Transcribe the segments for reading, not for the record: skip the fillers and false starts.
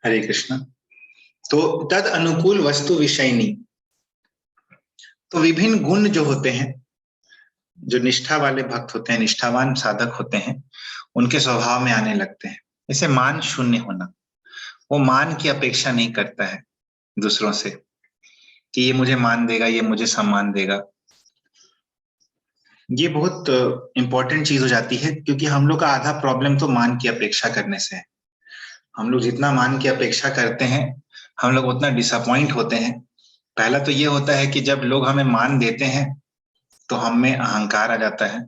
हरे कृष्ण। तो तद अनुकूल वस्तु विषयनी, तो विभिन्न गुण जो होते हैं, जो निष्ठा वाले भक्त होते हैं, निष्ठावान साधक होते हैं, उनके स्वभाव में आने लगते हैं। जैसे मान शून्य होना, वो मान की अपेक्षा नहीं करता है दूसरों से कि ये मुझे मान देगा, ये मुझे सम्मान देगा। ये बहुत इंपॉर्टेंट चीज हो जाती है, क्योंकि हम लोग का आधा प्रॉब्लम तो मान की अपेक्षा करने से है। हम लोग जितना मान की अपेक्षा करते हैं, हम लोग उतना डिसअपॉइंट होते हैं। पहला तो ये होता है कि जब लोग हमें मान देते हैं तो हम में अहंकार आ जाता है,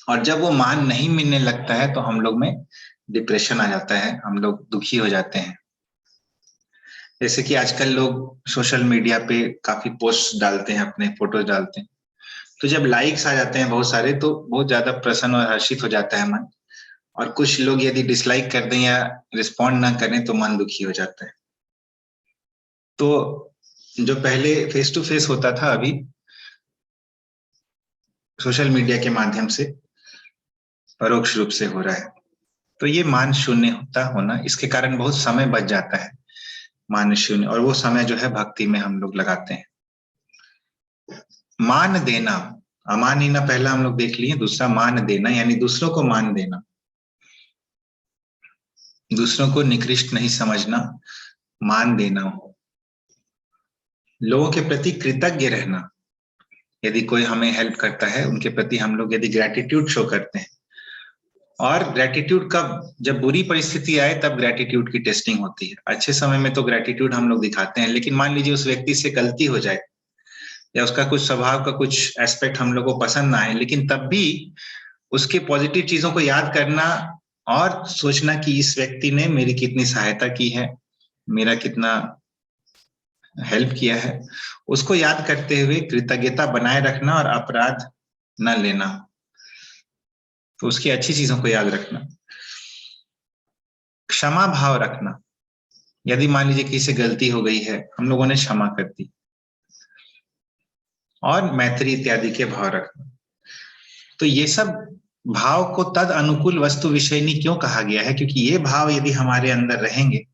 और जब वो मान नहीं मिलने लगता है तो हम लोग में डिप्रेशन आ जाता है, हम लोग दुखी हो जाते हैं। जैसे कि आजकल लोग सोशल मीडिया पे काफी पोस्ट डालते हैं, अपने फोटोज डालते हैं, तो जब लाइक्स आ जाते हैं बहुत सारे, तो बहुत ज्यादा प्रसन्न और हर्षित हो जाता है मन। और कुछ लोग यदि डिसलाइक कर दें या रिस्पॉन्ड ना करें तो मन दुखी हो जाता है। तो जो पहले फेस टू फेस होता था, अभी सोशल मीडिया के माध्यम से परोक्ष रूप से हो रहा है। तो ये मान शून्य होना, इसके कारण बहुत समय बच जाता है, मान शून्य, और वो समय जो है भक्ति में हम लोग लगाते हैं। मान देना, अमानिना पहला हम लोग देख लिए, दूसरा मान देना, यानी दूसरों को मान देना, दूसरों को निकृष्ट नहीं समझना, मान देना हो। लोगों के प्रति कृतज्ञ रहना, यदि कोई हमें हेल्प करता है उनके प्रति हम लोग यदि ग्रेटिट्यूड शो करते हैं। और ग्रेटिट्यूड कब, जब बुरी परिस्थिति आए तब ग्रेटिट्यूड की टेस्टिंग होती है। अच्छे समय में तो ग्रेटिट्यूड हम लोग दिखाते हैं, लेकिन मान लीजिए उस व्यक्ति से गलती हो जाए या उसका कुछ स्वभाव का कुछ एस्पेक्ट हम लोग को पसंद ना आए, लेकिन तब भी उसके पॉजिटिव चीजों को याद करना और सोचना कि इस व्यक्ति ने मेरी कितनी सहायता की है, मेरा कितना हेल्प किया है, उसको याद करते हुए कृतज्ञता बनाए रखना और अपराध न लेना, तो उसकी अच्छी चीजों को याद रखना। क्षमा भाव रखना, यदि मान लीजिए किसी से गलती हो गई है, हम लोगों ने क्षमा कर दी। और मैत्री इत्यादि के भाव रखना। तो ये सब भाव को तद अनुकूल वस्तु विषयनी क्यों कहा गया है? क्योंकि ये भाव यदि हमारे अंदर रहेंगे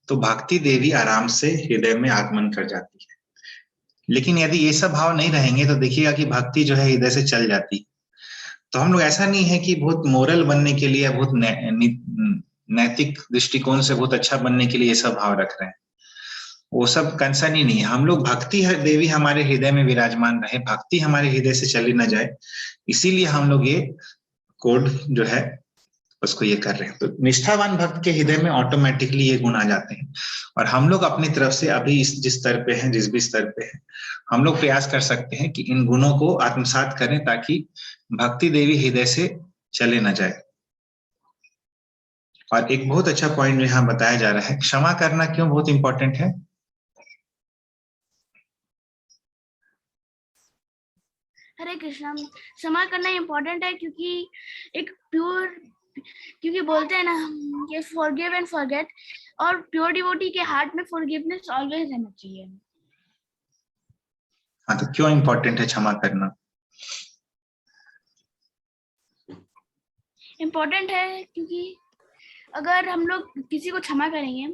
तो भक्ति देवी आराम से हृदय में आगमन कर जाती है। लेकिन यदि ये सब भाव नहीं रहेंगे तो देखिएगा कि भक्ति जो है हृदय से चल जाती है। तो हम लोग, ऐसा नहीं है कि बहुत मोरल बनने के लिए, बहुत नैतिक दृष्टिकोण से बहुत अच्छा बनने के लिए ये सब भाव रख रहे हैं, वो सब कंसर्न ही नहीं है। हम लोग भक्ति देवी हमारे हृदय में विराजमान रहे, भक्ति हमारे हृदय से चली ना जाए, इसीलिए हम लोग ये कोड जो है उसको ये कर रहे हैं। तो निष्ठावान भक्त के हृदय में ऑटोमेटिकली ये गुण आ जाते हैं। और हम लोग अपनी तरफ से अभी जिस स्तर पे हैं, जिस भी स्तर पे हैं, हम लोग प्रयास कर सकते हैं कि इन गुणों को आत्मसात करें, ताकि भक्ति देवी हृदय से चले ना जाए। और एक बहुत अच्छा पॉइंट यहाँ बताया जा रहा है, क्षमा करना क्यों बहुत इंपॉर्टेंट है? हरे कृष्णा, क्षमा करना इम्पोर्टेंट है क्योंकि एक प्योर, क्योंकि बोलते हैं ना ये फॉरगिव एंड फॉरगेट, और प्योर डिवोटी के हार्ट में फॉरगिवनेस ऑलवेज रहना चाहिए। हाँ, तो क्यों इम्पोर्टेंट है क्षमा करना? इम्पोर्टेंट है क्योंकि अगर हम लोग किसी को क्षमा करेंगे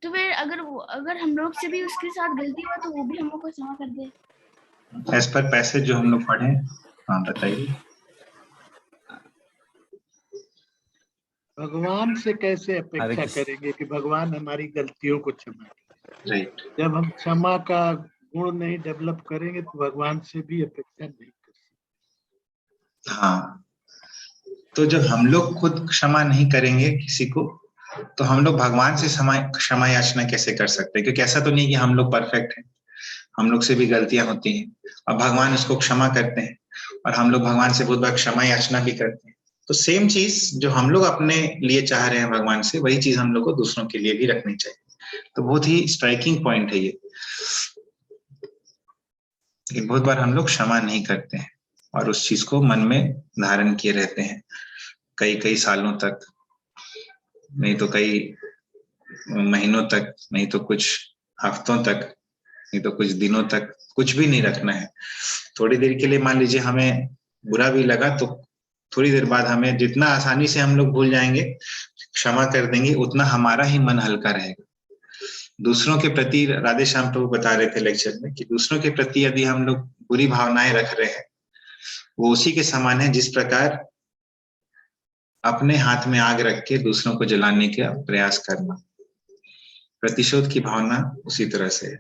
तो फिर अगर हम लोग से भी उसके साथ गलती हुआ तो वो भी हम लोग को क्षमा कर दे। एज पर पैसेज जो हम लोग पढ़े, हाँ बताइए। भगवान से कैसे अपेक्षा करेंगे कि भगवान हमारी गलतियों को क्षमा करें? राइट। जब हम क्षमा का गुण नहीं डेवलप करेंगे तो भगवान से भी अपेक्षा नहीं कर सकते। हाँ, तो जब हम लोग खुद क्षमा नहीं करेंगे किसी को, तो हम लोग भगवान से क्षमा याचना कैसे कर सकते हैं? क्योंकि ऐसा तो नहीं कि हम लोग परफेक्ट हैं, हम लोग से भी गलतियां होती हैं। अब भगवान उसको क्षमा करते हैं और हम लोग भगवान से बहुत बार क्षमा याचना भी करते हैं। तो सेम चीज जो हम लोग अपने लिए चाह रहे हैं भगवान से, वही चीज हम लोग को दूसरों के लिए भी रखनी चाहिए। तो बहुत ही स्ट्राइकिंग पॉइंट है ये। लेकिन बहुत बार हम लोग क्षमा नहीं करते हैं और उस चीज को मन में धारण किए रहते हैं कई कई सालों तक, नहीं तो कई महीनों तक, नहीं तो कुछ हफ्तों तक, नहीं तो कुछ दिनों तक, कुछ भी नहीं रखना है। थोड़ी देर के लिए मान लीजिए हमें बुरा भी लगा तो थोड़ी देर बाद हमें, जितना आसानी से हम लोग भूल जाएंगे, क्षमा कर देंगे, उतना हमारा ही मन हल्का रहेगा। दूसरों के प्रति, राधे श्याम प्रभु बता रहे थे लेक्चर में कि दूसरों के प्रति यदि हम लोग बुरी भावनाएं रख रहे हैं, वो उसी के समान है जिस प्रकार अपने हाथ में आग रख के दूसरों को जलाने का प्रयास करना। प्रतिशोध की भावना उसी तरह से है।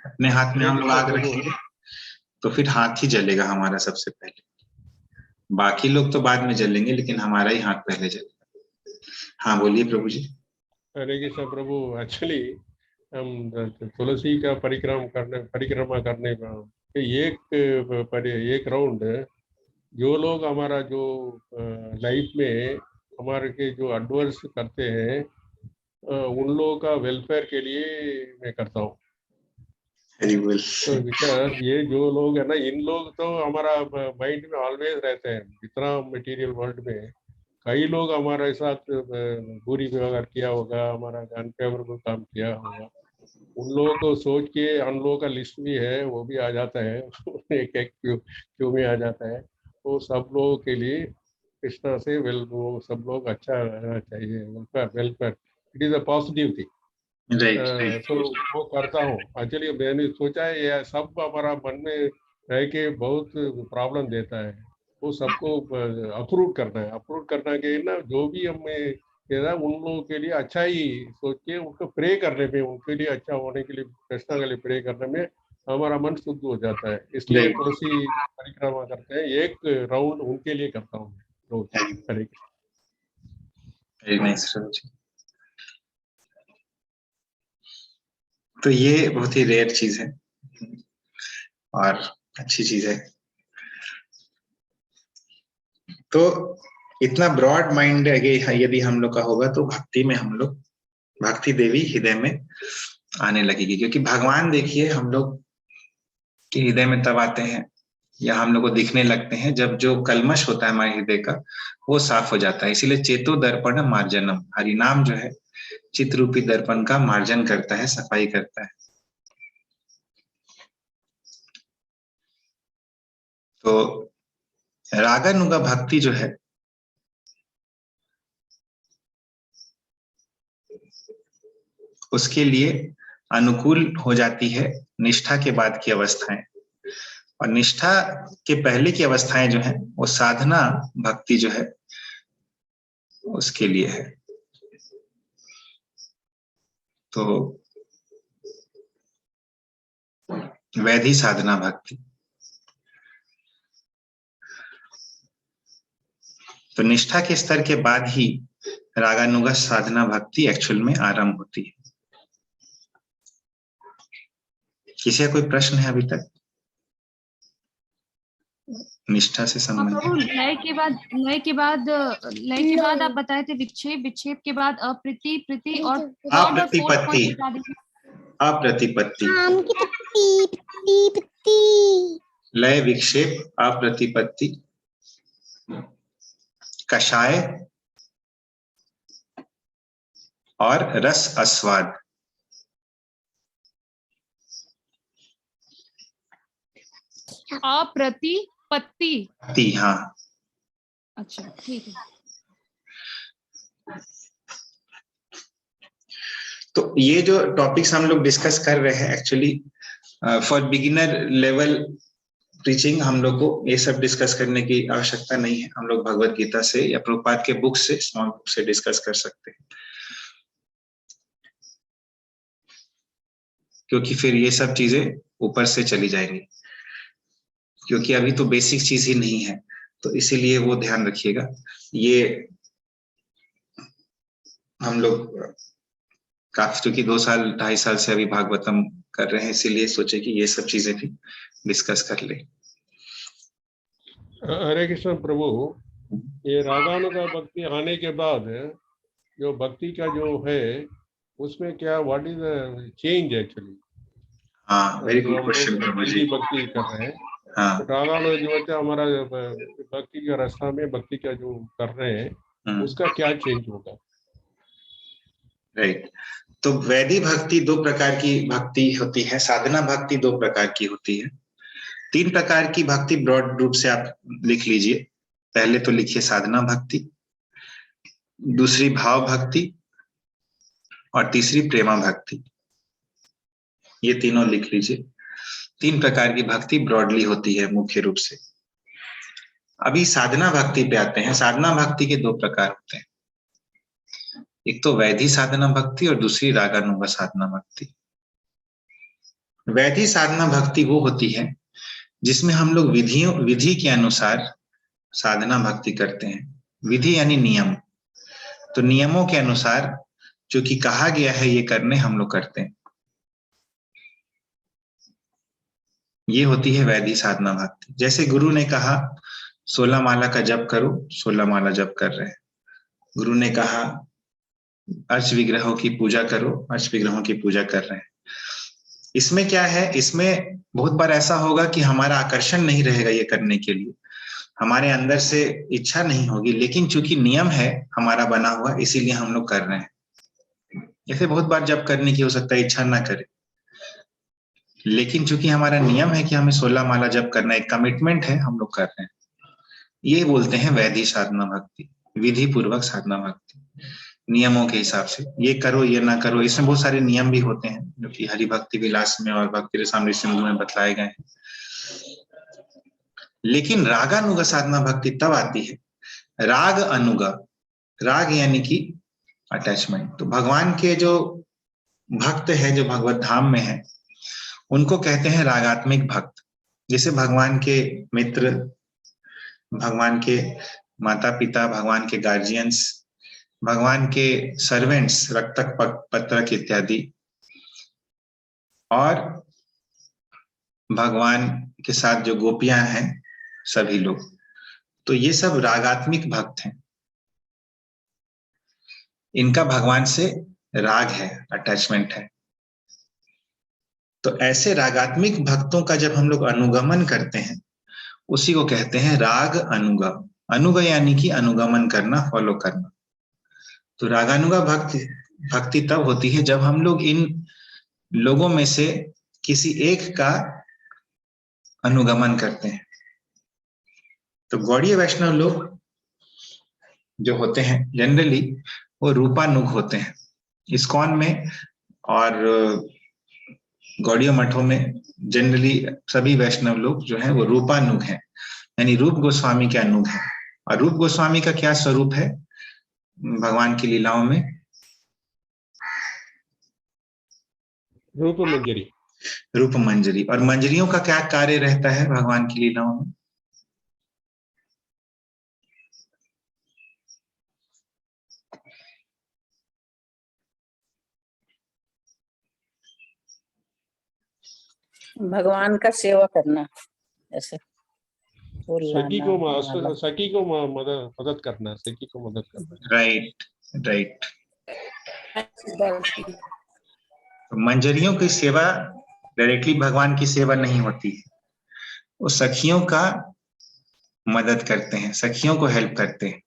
अपने हाथ में हम लोग आग रखेंगे तो फिर हाथ ही जलेगा हमारा सबसे पहले, बाकी लोग तो बाद में जलेंगे, लेकिन हमारा ही हाथ पहले जलेगा। हाँ बोलिए प्रभु जी। हरे कृष्ण प्रभु। एक्चुअली हम तुलसी का परिक्रमा करने का एक राउंड, जो लोग हमारा जो लाइफ में हमारे के जो एडवर्स करते हैं, उन लोगों का वेलफेयर के लिए मैं करता हूँ। तो बिकॉज ये जो लोग है ना, इन लोग तो हमारा माइंड में ऑलवेज रहते हैं। इतना मटेरियल वर्ल्ड में कई लोग हमारे साथ बुरी व्यवहार किया होगा, हमारा अनफेवरेबल काम किया होगा, उन लोगों को सोच के उन लोगों का लिस्ट भी है, वो भी आ जाता है एक एक क्यों में आ जाता है। तो सब लोगों के लिए इस तरह से सब लोग अच्छा रहना चाहिए, welfare it is a positive thing. तो वो करता हूँ। एक्चुअली मैंने सोचा है ये सब हमारा मन में रह के बहुत प्रॉब्लम देता है, वो सबको अप्रूव करना के ना, जो भी हमें कहना उन लोगों के लिए अच्छा ही सोच के उनको प्रे करने में, उनके लिए अच्छा होने के लिए, कृष्णा के लिए प्रे करने में हमारा मन शुद्ध हो जाता है। इसलिए तुलसी परिक्रमा करते हैं, एक राउंड उनके लिए करता हूँ रोज। तो ये बहुत ही रेयर चीज है और अच्छी चीज है। तो इतना ब्रॉड माइंड यदि हम लोग का होगा तो भक्ति में हम लोग, भक्ति देवी हृदय में आने लगेगी। क्योंकि भगवान देखिए हम लोग के हृदय में तब आते हैं या हम लोग को दिखने लगते हैं जब जो कलमश होता है हमारे हृदय का वो साफ हो जाता है। इसीलिए चेतो दर्पण मार्जनम, हरिनाम जो है चित्त रूपी दर्पण का मार्जन करता है, सफाई करता है। तो रागानुगा भक्ति जो है उसके लिए अनुकूल हो जाती है निष्ठा के बाद की अवस्थाएं, और निष्ठा के पहले की अवस्थाएं जो है वो साधना भक्ति जो है उसके लिए है। तो वैधि साधना भक्ति, तो निष्ठा के स्तर के बाद ही रागानुगा साधना भक्ति एक्चुअल में आरंभ होती है। किसी का कोई प्रश्न है अभी तक निष्ठा से संबंधित? लय के बाद आप बताए थे विक्षेप के बाद अप्रीति, प्रीति और अप्रतिपत्ति। लय, विक्षेप, अप्रतिपत्ति, कषाय और रस आस्वाद। अप्रतिपत्ति। हाँ, अच्छा ठीक है। तो ये जो टॉपिक्स हम लोग डिस्कस कर रहे हैं actually for beginner level preaching, हम लोग को ये सब डिस्कस करने की आवश्यकता नहीं है। हम लोग भगवत गीता से या प्रभुपाद के बुक से, स्मॉल बुक से डिस्कस कर सकते हैं, क्योंकि फिर ये सब चीजें ऊपर से चली जाएंगी, क्योंकि अभी तो बेसिक चीज ही नहीं है। तो इसीलिए वो ध्यान रखिएगा। ये हम लोग काफी, क्योंकि 2 साल 2.5 साल से अभी भागवतम कर रहे हैं, इसीलिए सोचे कि ये सब चीजें भी डिस्कस कर ले। हरे कृष्ण प्रभु। ये रागानुगा भक्ति आने के बाद जो भक्ति का जो है उसमें क्या, what is the change actually? हाँ, वेरी गुड क्वेश्चन प्रभु जी। भक्ति कर रहे हैं, हाँ, रागानुगा जो है हमारा भक्ति का रास्ता में भक्ति का जो कर रहे हैं उसका क्या चेंज होगा? राइट। तो वैधि भक्ति 2 प्रकार की भक्ति होती है, साधना भक्ति 2 प्रकार की होती है। 3 प्रकार की भक्ति ब्रॉड रूप से आप लिख लीजिए। पहले तो लिखिए साधना भक्ति, दूसरी भाव भक्ति और तीसरी प्रेमा भक्ति। ये तीनों लिख लीजिए। 3 प्रकार की भक्ति ब्रॉडली होती है मुख्य रूप से। अभी साधना भक्ति पे आते हैं। साधना भक्ति के 2 प्रकार होते हैं, एक तो वैधि साधना भक्ति और दूसरी रागानुगा साधना भक्ति। वैधि साधना भक्ति वो होती है जिसमें हम लोग विधि के अनुसार साधना भक्ति करते हैं। विधि यानी नियम, तो नियमों के अनुसार जो कि कहा गया है ये करने हम लोग करते हैं, ये होती है वैधि साधना भक्ति। जैसे गुरु ने कहा 16 माला का जप करो, 16 माला जप कर रहे हैं। गुरु ने कहा अर्च विग्रहों की पूजा करो, अर्च विग्रहों की पूजा कर रहे हैं। इसमें क्या है, इसमें बहुत बार ऐसा होगा कि हमारा आकर्षण नहीं रहेगा ये करने के लिए, हमारे अंदर से इच्छा नहीं होगी, लेकिन चूंकि नियम है हमारा बना हुआ इसीलिए हम लोग कर रहे हैं। ऐसे बहुत बार जप करने की हो सकता है इच्छा ना करे, लेकिन चूंकि हमारा नियम है कि हमें 16 माला जप करना, एक कमिटमेंट है, हम लोग कर रहे हैं। ये बोलते हैं वैधि साधना भक्ति, विधि पूर्वक साधना भक्ति, नियमों के हिसाब से ये करो ये ना करो। इसमें बहुत सारे नियम भी होते हैं जो कि हरि भक्ति विलास में और भक्ति रसामृत सिंधु में बतलाए गए हैं। लेकिन रागानुगा साधना भक्ति तब आती है, राग अनुगा, राग यानी कि अटैचमेंट। तो भगवान के जो भक्त है, जो भगवत धाम में है, उनको कहते हैं रागात्मिक भक्त। जैसे भगवान के मित्र, भगवान के माता पिता, भगवान के गार्जियंस, भगवान के सर्वेंट्स, रक्तक पत्रक इत्यादि, और भगवान के साथ जो गोपियां हैं सभी लोग, तो ये सब रागात्मिक भक्त हैं। इनका भगवान से राग है, अटैचमेंट है। तो ऐसे रागात्मिक भक्तों का जब हम लोग अनुगमन करते हैं उसी को कहते हैं राग अनुगा। अनुगा यानी कि अनुगमन करना, फॉलो करना। तो रागानुगा भक्ति तब होती है जब हम लोग इन लोगों में से किसी एक का अनुगमन करते हैं। तो गौड़ीय वैष्णव लोग जो होते हैं जनरली वो रूपानुग होते हैं। इस्कॉन में और गौड़ीय मठों में जनरली सभी वैष्णव लोग जो हैं वो रूपानुग हैं, यानी रूप गोस्वामी के अनुग हैं। और रूप गोस्वामी का क्या स्वरूप है भगवान की लीलाओं में? रूप मंजरी। रूप मंजरी। और मंजरियों का क्या कार्य रहता है भगवान की लीलाओं में? भगवान का सेवा करना, ऐसे सखी को मदद करना, सखी को मदद करना। Right right. मंजरियों की सेवा डायरेक्टली भगवान की सेवा नहीं होती है, वो सखियों का मदद करते हैं, सखियों को हेल्प करते हैं।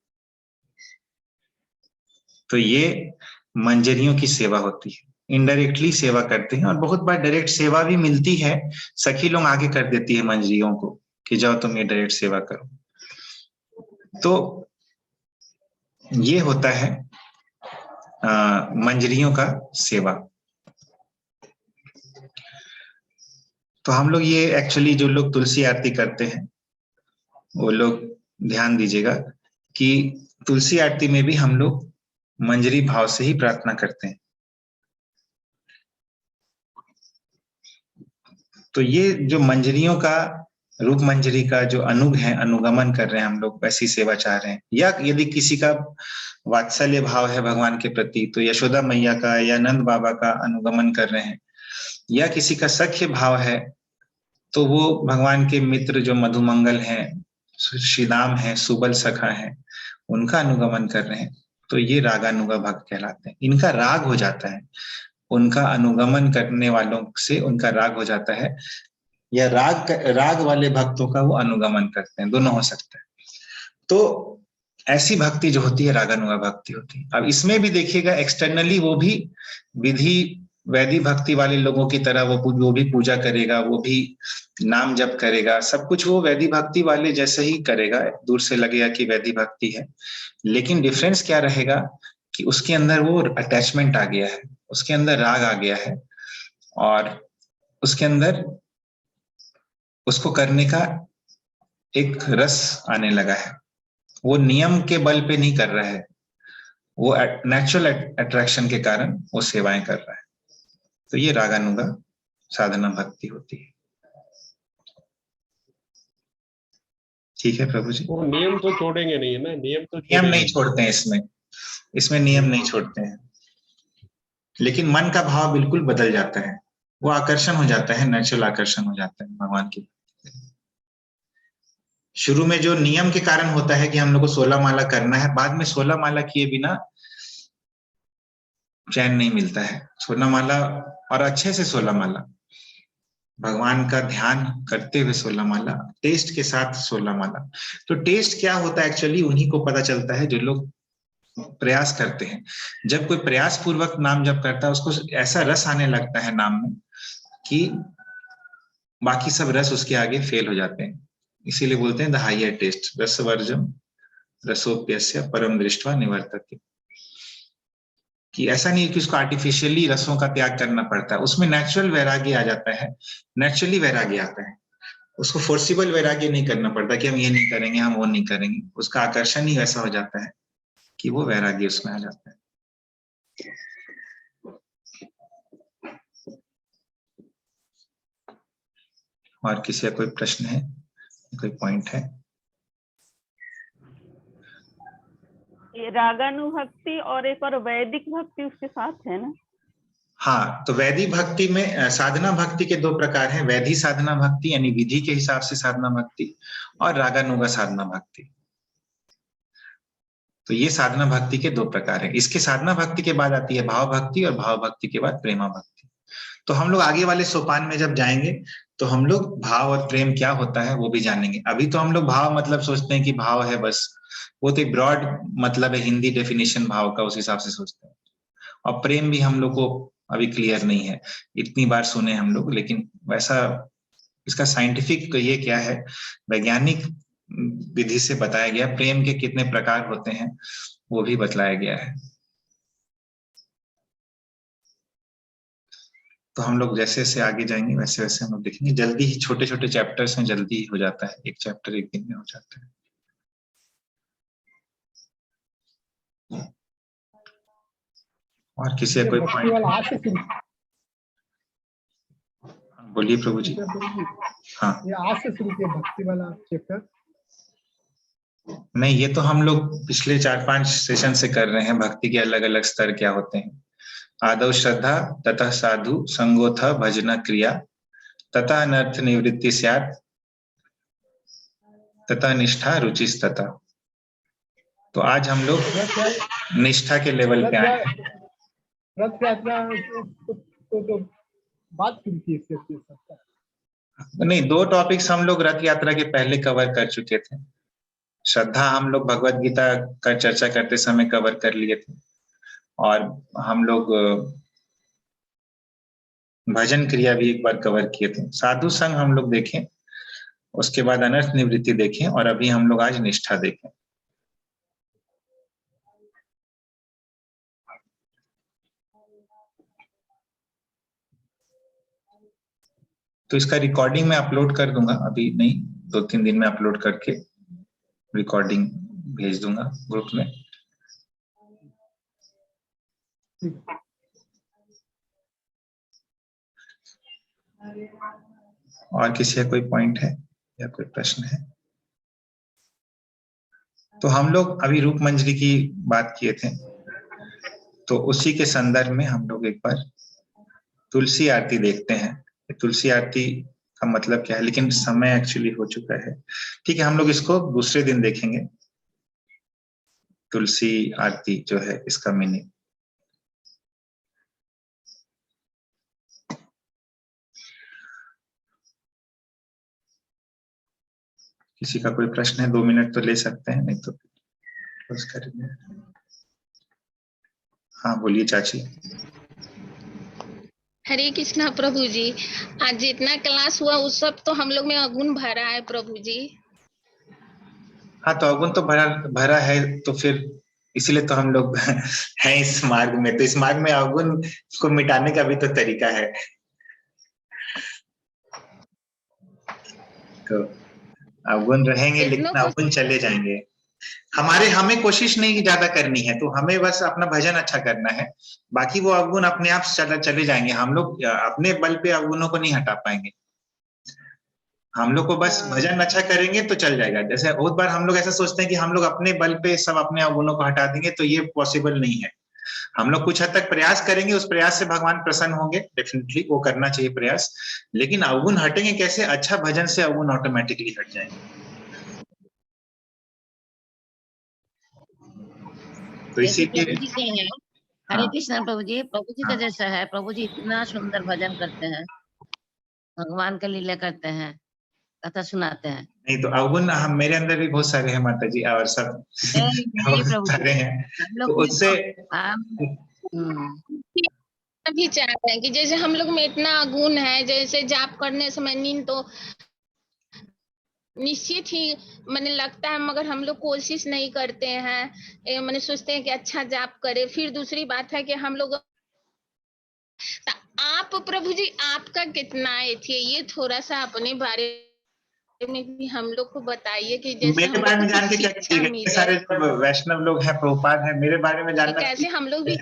तो ये मंजरियों की सेवा होती है, इनडायरेक्टली सेवा करते हैं। और बहुत बार डायरेक्ट सेवा भी मिलती है, सखी लोग आगे कर देती है मंजरियों को कि जाओ तुम ये डायरेक्ट सेवा करो। तो ये होता है मंजरियों का सेवा। तो हम लोग ये एक्चुअली जो लोग तुलसी आरती करते हैं वो लोग ध्यान दीजिएगा कि तुलसी आरती में भी हम लोग मंजरी भाव से ही प्रार्थना करते हैं। तो ये जो मंजरियों का, रूप मंजरी का जो अनुग है, अनुगमन कर रहे हैं हम लोग, वैसी सेवा चाह रहे हैं। या यदि किसी का वात्सल्य भाव है भगवान के प्रति तो यशोदा मैया का या नंद बाबा का अनुगमन कर रहे हैं। या किसी का सख्य भाव है तो वो भगवान के मित्र जो मधुमंगल हैं, श्रीदाम है, सुबल सखा है, उनका अनुगमन कर रहे हैं। तो ये रागानुगा भक्त कहलाते हैं। इनका राग हो जाता है, उनका अनुगमन करने वालों से उनका राग हो जाता है, या राग वाले भक्तों का वो अनुगमन करते हैं, दोनों हो सकता है। तो ऐसी भक्ति जो होती है रागानुगा भक्ति होती है। अब इसमें भी देखिएगा एक्सटर्नली वो भी विधि वैदिक भक्ति वाले लोगों की तरह वो भी पूजा करेगा, वो भी नाम जप करेगा, सब कुछ वो वैदिक भक्ति वाले जैसे ही करेगा, दूर से लगेगा कि वैदिक भक्ति है। लेकिन डिफरेंस क्या रहेगा कि उसके अंदर वो अटैचमेंट आ गया है, उसके अंदर राग आ गया है, और उसके अंदर उसको करने का एक रस आने लगा है। वो नियम के बल पे नहीं कर रहा है, वो नेचुरल अट्रैक्शन के कारण वो सेवाएं कर रहा है। तो ये रागानुगा साधना भक्ति होती है। ठीक है प्रभु जी। वो नियम तो छोड़ेंगे नहीं है ना, नियम तो नियम नहीं छोड़ते हैं इसमें नियम नहीं छोड़ते हैं, लेकिन मन का भाव बिल्कुल बदल जाता है, वो आकर्षण हो जाता है, नेचुरल आकर्षण हो जाता है भगवान की। शुरू में जो नियम के कारण होता है कि हम लोग को 16 माला करना है, बाद में 16 माला किए बिना चैन नहीं मिलता है। 16 माला, और अच्छे से 16 माला, भगवान का ध्यान करते हुए 16 माला, टेस्ट के साथ 16 माला। तो टेस्ट क्या होता है एक्चुअली उन्हीं को पता चलता है जो लोग प्रयास करते हैं। जब कोई प्रयास पूर्वक नाम जप करता है, उसको ऐसा रस आने लगता है नाम में कि बाकी सब रस उसके आगे फेल हो जाते हैं। इसीलिए बोलते हैं द हायर टेस्ट रसवर्जम रसोप्यस्य परम दृष्टवा निवर्तते, कि ऐसा नहीं कि उसको आर्टिफिशियली रसों का त्याग करना पड़ता है, उसमें नेचुरल वैराग्य आ जाता है, नेचुरली वैराग्य आता है। उसको फोर्सिबल वैराग्य नहीं करना पड़ता कि हम ये नहीं करेंगे, हम वो नहीं करेंगे। उसका आकर्षण ही वैसा हो जाता है कि वो वैराग्य उसमें आ जाता है। और किसी का कोई प्रश्न है, कोई पॉइंट है? ये रागानुभक्ति और एक और वैदिक भक्ति उसके साथ है ना? हाँ, तो वैदिक भक्ति में साधना भक्ति के 2 प्रकार हैं, वैधि साधना भक्ति यानी विधि के हिसाब से साधना भक्ति, और रागानुगा साधना भक्ति। तो ये साधना भक्ति के 2 प्रकार हैं। इसके साधना भक्ति के बाद आती है भाव भक्ति, और भाव भक्ति के बाद प्रेमा भक्ति। तो हम लोग आगे वाले सोपान में जब जाएंगे तो हम लोग भाव और प्रेम क्या होता है वो भी जानेंगे। अभी तो हम लोग भाव मतलब सोचते हैं कि भाव है बस, वो तो ब्रॉड मतलब है, हिंदी डेफिनेशन भाव का, उस हिसाब से सोचते हैं। और प्रेम भी हम लोग को अभी क्लियर नहीं है, इतनी बार सुने हम लोग, लेकिन वैसा इसका साइंटिफिक ये क्या है, वैज्ञानिक विधि से बताया गया, प्रेम के कितने प्रकार होते हैं वो भी बतलाया गया है। तो हम लोग जैसे जैसे आगे जाएंगे वैसे वैसे हम लोग देखेंगे। जल्दी ही छोटे छोटे चैप्टर्स में जल्दी ही हो जाता है, एक चैप्टर एक दिन में हो जाता है। और किसी का कोई पॉइंट? बोलिए प्रभु जी। हाँ, ये आज से शुरू किया भक्ति वाला चैप्टर? नहीं, ये तो हम लोग पिछले 4-5 सेशन से कर रहे हैं। भक्ति के अलग अलग स्तर क्या होते हैं। आदौ श्रद्धा, ततः साधु संगोथ भजना क्रिया, तथा अनर्थ निवृत्ति स्यात्, तथा निष्ठा रुचिस्तथा। तो आज हम लोग निष्ठा के लेवल पे आए। रथ यात्रा तो बात शुरू की इससे नहीं, 2 टॉपिक्स हम लोग रथ यात्रा के पहले कवर कर चुके थे। श्रद्धा हम लोग भगवत गीता का चर्चा करते समय कवर कर लिए थे, और हम लोग भजन क्रिया भी एक बार कवर किए थे। साधु संग हम लोग देखें, उसके बाद अनर्थ निवृत्ति देखें, और अभी हम लोग आज निष्ठा देखें। तो इसका रिकॉर्डिंग मैं अपलोड कर दूंगा, अभी नहीं, 2-3 दिन में अपलोड करके रिकॉर्डिंग भेज दूंगा ग्रुप में। और किसी का कोई पॉइंट है या कोई प्रश्न है? तो हम लोग अभी रूप मंजरी की बात किए थे, तो उसी के संदर्भ में हम लोग एक बार तुलसी आरती देखते हैं। तुलसी आरती का मतलब क्या है, लेकिन समय एक्चुअली हो चुका है। ठीक है, हम लोग इसको दूसरे दिन देखेंगे, तुलसी आरती जो है इसका मीनिंग। किसी का कोई प्रश्न है? 2 मिनट तो ले सकते हैं, नहीं तो क्लोज करेंगे। हाँ बोलिए चाची। हरे कृष्णा प्रभु जी। आज जितना क्लास हुआ उस सब तो हम लोग में अवगुण भरा है प्रभु जी। हाँ, तो अवगुण तो भरा भरा है, तो फिर इसीलिए तो हम लोग हैं इस मार्ग में। तो इस मार्ग में अवगुण को मिटाने का भी तो तरीका है। तो अवगुण रहेंगे लेकिन अवगुण चले जाएंगे। हमें कोशिश नहीं ज्यादा करनी है, तो हमें बस अपना भजन अच्छा करना है। बाकी वो अवगुण अपने आप चले जाएंगे। हम लोग अपने बल पे अवगुणों को नहीं हटा पाएंगे। हम लोग को बस भजन अच्छा करेंगे तो चल जाएगा। जैसे बहुत बार हम लोग ऐसा सोचते हैं कि हम लोग अपने बल पे सब अपने अवगुणों को हटा देंगे, तो ये पॉसिबल नहीं है। हम लोग कुछ हद तक प्रयास करेंगे, उस प्रयास से भगवान प्रसन्न होंगे, डेफिनेटली वो करना चाहिए प्रयास। लेकिन अवगुण हटेंगे कैसे? अच्छा भजन से अवगुण ऑटोमेटिकली हट जाएंगे। तो इसीलिए प्रभु जी के हैं, हरे कृष्ण प्रभु जी का जैसा है। प्रभु जी इतना सुंदर भजन करते हैं, भगवान का लीला करते हैं, कथा सुनाते हैं। नहीं, तो अवगुण हम मेरे अंदर भी बहुत सारे हैं माता जी, और सब प्रभु सारे हैं। हम लोग तो उससे भी चाहते हैं कि जैसे हम लोग में इतना गुण है, जैसे जाप करने समय नींद तो निश्चित ही मैंने लगता है, मगर हम लोग कोशिश नहीं करते हैं। मैंने सोचते हैं कि अच्छा जाप करे। फिर दूसरी बात है कि हम लोग आप प्रभु जी आपका कितना थी, ये थोड़ा सा अपने बारे में भी हम लोग को बताइए कि जैसे मेरे बारे में जान के क्या कीजिएगा? सारे वैष्णव लोग हैं, प्रभुपाद है, मेरे बारे में जानना कैसे हम लोग भी।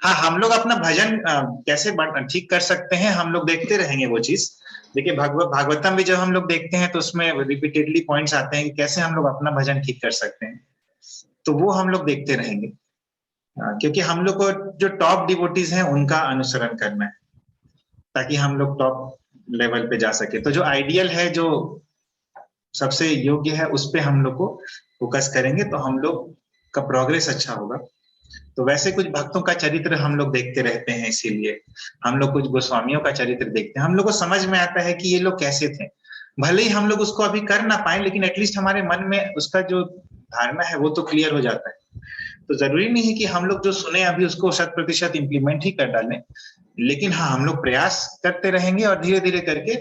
हाँ, हम लोग अपना भजन कैसे ठीक कर सकते हैं, हम लोग देखते रहेंगे वो चीज। देखिए भागवतम भी जब हम लोग देखते हैं तो उसमें रिपीटेडली पॉइंट्स आते हैं कि कैसे हम लोग अपना भजन ठीक कर सकते हैं। तो वो हम लोग देखते रहेंगे, क्योंकि हम लोग को जो टॉप डिवोटीज हैं उनका अनुसरण करना है, ताकि हम लोग टॉप लेवल पे जा सके। तो जो आइडियल है, जो सबसे योग्य है, उस पे हम लोग को फोकस करेंगे तो हम लोग का प्रोग्रेस अच्छा होगा। तो वैसे कुछ भक्तों का चरित्र हम लोग देखते रहते हैं, इसीलिए हम लोग कुछ गोस्वामियों का चरित्र देखते हैं। हम लोग को समझ में आता है कि ये लोग कैसे थे। भले ही हम लोग उसको अभी कर ना पाए, लेकिन एटलीस्ट हमारे मन में उसका जो धारणा है वो तो क्लियर हो जाता है। तो जरूरी नहीं है कि हम लोग जो सुने अभी उसको 100% इम्प्लीमेंट ही कर डालें, लेकिन हाँ, हम लोग प्रयास करते रहेंगे और धीरे धीरे करके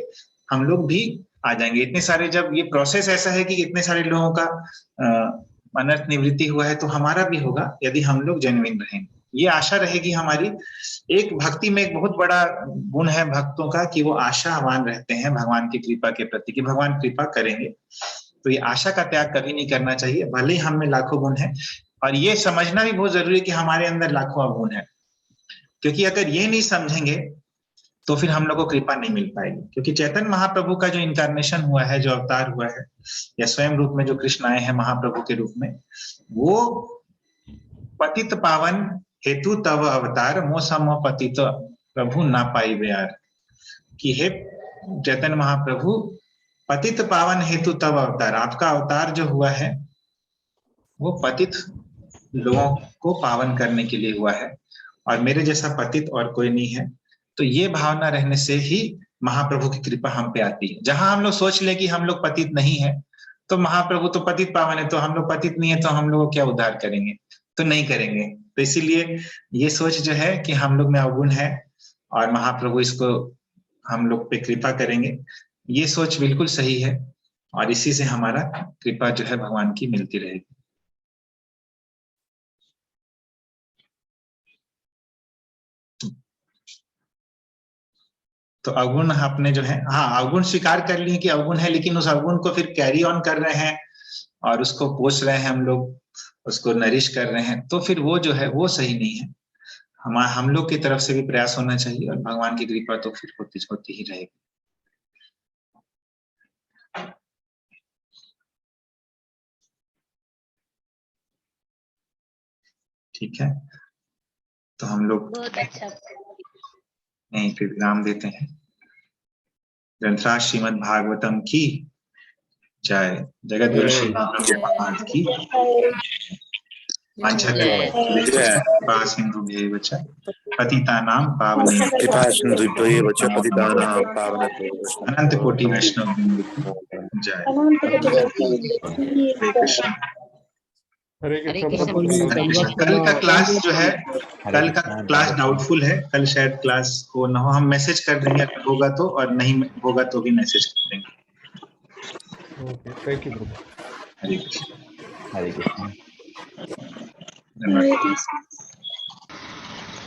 हम लोग भी आ जाएंगे। इतने सारे, जब ये प्रोसेस ऐसा है कि इतने सारे लोगों का अनर्थ निवृत्ति हुआ है, तो हमारा भी होगा यदि हम लोग जेन्युइन रहेंगे। ये आशा रहेगी हमारी। एक भक्ति में एक बहुत बड़ा गुण है भक्तों का कि वो आशावान रहते हैं भगवान की कृपा के प्रति, कि भगवान कृपा करेंगे। तो ये आशा का त्याग कभी नहीं करना चाहिए, भले ही हम में लाखों गुण है। और ये समझना भी बहुत जरूरी है कि हमारे अंदर लाखों अवगुण है, क्योंकि अगर ये नहीं समझेंगे तो फिर हम लोग को कृपा नहीं मिल पाएगी। क्योंकि चैतन्य महाप्रभु का जो इनकारनेशन हुआ है, जो अवतार हुआ है, या स्वयं रूप में जो कृष्ण आए हैं महाप्रभु के रूप में, वो पतित पावन हेतु तव अवतार मो सम पतित प्रभु ना पाई बेयार। कि हे चैतन्य महाप्रभु, पतित पावन हेतु तव अवतार, आपका अवतार जो हुआ है वो पतित लोगों को पावन करने के लिए हुआ है, और मेरे जैसा पतित और कोई नहीं है। तो ये भावना रहने से ही महाप्रभु की कृपा हम पे आती है। जहां हम लोग सोच ले कि हम लोग पतित नहीं है, तो महाप्रभु तो पतित पावन है, तो हम लोग पतित नहीं है, तो हम लोग को क्या उद्धार करेंगे? तो नहीं करेंगे। तो इसीलिए ये सोच जो है कि हम लोग में अवगुण है और महाप्रभु इसको हम लोग पे कृपा करेंगे, ये सोच बिल्कुल सही है, और इसी से हमारा कृपा जो है भगवान की मिलती रहेगी। तो अवगुण आपने जो है, हाँ, अवगुण स्वीकार कर लिए कि अवगुण है, लेकिन उस अवगुण को फिर कैरी ऑन कर रहे हैं और उसको पोष रहे हैं, हम लोग उसको नरिश कर रहे हैं, तो फिर वो जो है वो सही नहीं है। हम लोग की तरफ से भी प्रयास होना चाहिए, और भगवान की कृपा तो फिर होती ही रहेगी। ठीक है, तो हम लोग बहुत अच्छा यहीं पे विराम देते हैं। ग्रंथराज श्रीमद् भागवतम की जय। जगत गुरु श्री महाप्रभुपाद की सिंधुभ्यैव च पतितानां पावनेभ्यो अनंत कोटि वैष्णव जय। हरे कृष्ण। हरे हरे कृष्ण कृष्ण प्रभु। प्रभु जी, हरे कृष्ण। धन्यवाद। कल का क्लास जो है, हरे कल का कृष्ण, क्लास धन्यवाद। डाउटफुल है, कल शायद क्लास हो ना हो, हम मैसेज कर देंगे अगर होगा तो, और नहीं होगा तो भी मैसेज कर देंगे। ओके, थैंक यू प्रभु। हरे कृष्ण। हरे कृष्ण। धन्यवाद।